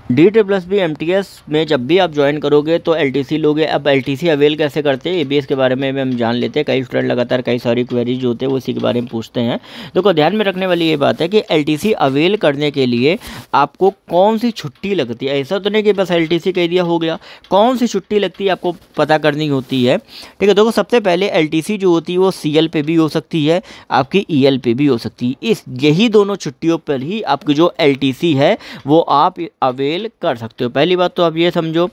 DSSB-MTS में जब भी आप ज्वाइन करोगे तो LTC लोगे। अब LTC अवेल कैसे करते हैं ABS के बारे में भी हम जान लेते हैं। कई स्टूडेंट लगातार कई सारी क्वेरीज जो होते हैं वो इसी के बारे में पूछते हैं। तो ध्यान में रखने वाली ये बात है कि LTC अवेल करने के लिए आपको कौन सी छुट्टी लगती है। ऐसा तो नहीं कि बस LTC कह दिया हो गया, कौन सी छुट्टी लगती है आपको पता करनी होती है। ठीक है, देखो सबसे पहले LTC जो होती है वो CL पे भी हो सकती है, आपकी EL पे भी हो सकती है। यही दोनों छुट्टियों पर ही आपकी जो LTC है वो आप अवेल कर सकते हो। पहली बात तो आप ये समझो।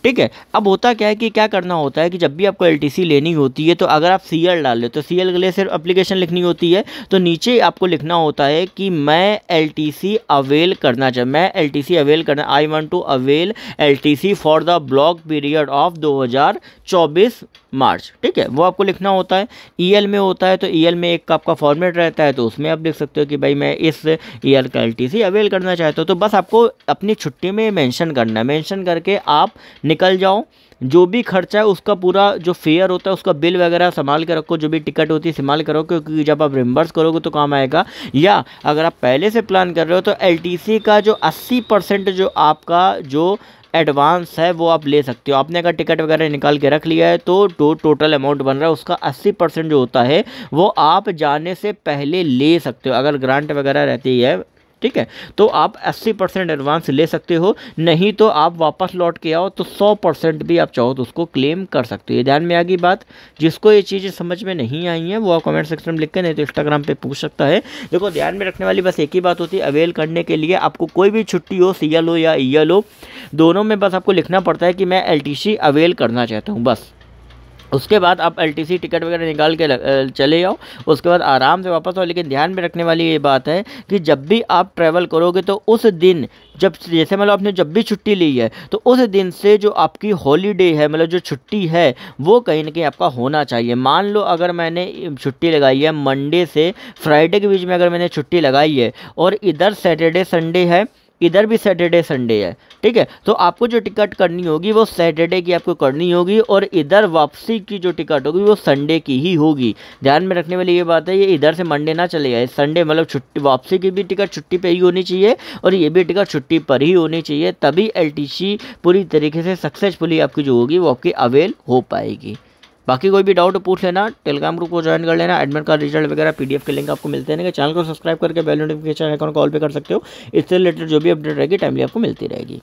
ठीक है, अब होता क्या है कि क्या करना होता है कि जब भी आपको LTC लेनी होती है तो अगर आप CL डाल लेते तो CL के लिए सिर्फ एप्लीकेशन लिखनी होती है, तो नीचे आपको लिखना होता है कि मैं LTC अवेल करना चाहता, मैं LTC अवेल करना, I want to avail LTC for the block period of 2024 March. ठीक है, वो आपको लिखना होता है। EL में होता है तो EL में एक आपका फॉर्मेट रहता है, तो उसमें आप लिख सकते हो कि भाई मैं इस ईयर का LTC अवेल करना चाहता हूँ। तो बस आपको अपनी छुट्टी में मेंशन करना है, मेंशन करके आप निकल जाओ। जो भी खर्चा है उसका पूरा जो फेयर होता है उसका बिल वगैरह संभाल के रखो, जो भी टिकट होती है संभाल के रखो, क्योंकि जब आप रिम्बर्स करोगे तो काम आएगा। या अगर आप पहले से प्लान कर रहे हो तो LTC का जो 80% जो आपका जो एडवांस है वो आप ले सकते हो। आपने अगर टिकट वगैरह निकाल के रख लिया है तो टोटल अमाउंट बन रहा है उसका 80% जो होता है वो आप जाने से पहले ले सकते हो, अगर ग्रांट वगैरह रहती है। ठीक है, तो आप 80% एडवांस ले सकते हो, नहीं तो आप वापस लौट के आओ तो 100% भी आप चाहो तो उसको क्लेम कर सकते हो। ये ध्यान में आ गई बात। जिसको ये चीज़ें समझ में नहीं आई हैं वो आप कमेंट सेक्शन में लिख के, नहीं तो इंस्टाग्राम पे पूछ सकता है। देखो ध्यान में रखने वाली बस एक ही बात होती है, अवेल करने के लिए आपको कोई भी छुट्टी हो, CL हो या EL हो, दोनों में बस आपको लिखना पड़ता है कि मैं LTC अवेल करना चाहता हूँ बस। उसके बाद आप LTC टिकट वगैरह निकाल के चले जाओ, उसके बाद आराम से वापस आओ। लेकिन ध्यान में रखने वाली ये बात है कि जब भी आप ट्रैवल करोगे तो उस दिन, जब जैसे मतलब आपने जब भी छुट्टी ली है तो उस दिन से जो आपकी हॉलीडे है, मतलब जो छुट्टी है वो कहीं ना कहीं आपका होना चाहिए। मान लो अगर मैंने छुट्टी लगाई है मंडे से फ्राइडे के बीच में, अगर मैंने छुट्टी लगाई है और इधर सैटरडे संडे है, इधर भी सैटरडे संडे है, ठीक है, तो आपको जो टिकट करनी होगी वो सैटरडे की आपको करनी होगी और इधर वापसी की जो टिकट होगी वो संडे की ही होगी। ध्यान में रखने वाली ये बात है, ये इधर से मंडे ना चले जाए, संडे मतलब छुट्टी, वापसी की भी टिकट छुट्टी पे ही होनी चाहिए और ये भी टिकट छुट्टी पर ही होनी चाहिए, तभी LTC पूरी तरीके से सक्सेसफुली आपकी जो होगी वो आपकी अवेल हो पाएगी। बाकी कोई भी डाउट पूछ लेना, टेलीग्राम ग्रुप को ज्वाइन कर लेना, एडमिट कार्ड रिजल्ट वगैरह PDF के लिंक आपको मिलते हैं। चैनल को सब्सक्राइब करके बेल नोटिफिकेशन आइकन कॉल पे कर सकते हो। इससे रिलेटेड जो भी अपडेट रहेगी टाइमली आपको मिलती रहेगी।